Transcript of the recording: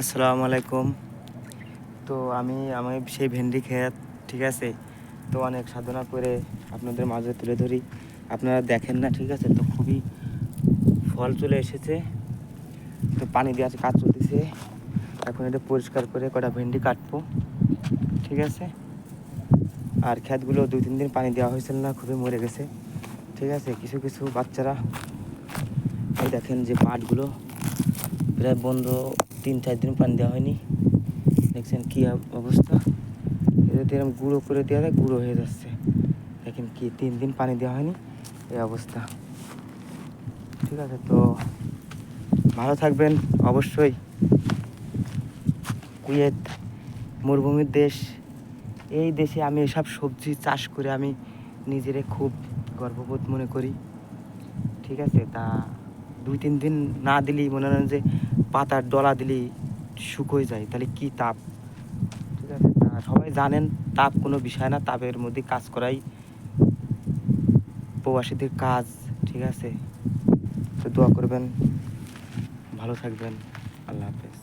আসসালামু আলাইকুম। তো আমি সেই ভেন্ডি ক্ষেত, ঠিক আছে, তো অনেক সাধনা করে আপনাদের মাঝে তুলে ধরি, আপনারা দেখেন না, ঠিক আছে। তো খুবই ফল চলে এসেছে, তো পানি দেওয়ার কাজ চলতেছে। এখন এটা পরিষ্কার করে কটা ভেন্ডি কাটবো, ঠিক আছে। আর ক্ষেতগুলো 2-3 দিন পানি দেওয়া হয়েছিল না, খুবই মরে গেছে, ঠিক আছে। কিছু কিছু বাচ্চারা, এই দেখেন যে পাটগুলো প্রায় বন্ধ, 3-4 দিন পানি দেওয়া হয়নি, দেখছেন কী অবস্থা। যদি এরকম গুঁড়ো করে দেওয়া যায়, গুঁড়ো হয়ে যাচ্ছে, দেখেন কি 3 দিন পানি দেওয়া হয়নি, এই অবস্থা, ঠিক আছে। তো ভালো থাকবেন অবশ্যই। কুয়েত মরুভূমির দেশ, এই দেশে আমি এসব সবজি চাষ করে আমি নিজেরে খুব গর্ববোধ মনে করি, ঠিক আছে। তা 2-3 দিন না দিলেই মনে হয় যে পাতার ডলা দিলেই শুকোয় যায়, তাহলে কি তাপ, ঠিক আছে। তা সবাই জানেন তাপ কোনো বিষয় না, তাপের মধ্যে কাজ করাই প্রবাসীদের কাজ, ঠিক আছে। তো দোয়া করবেন, ভালো থাকবেন, আল্লাহ হাফেজ।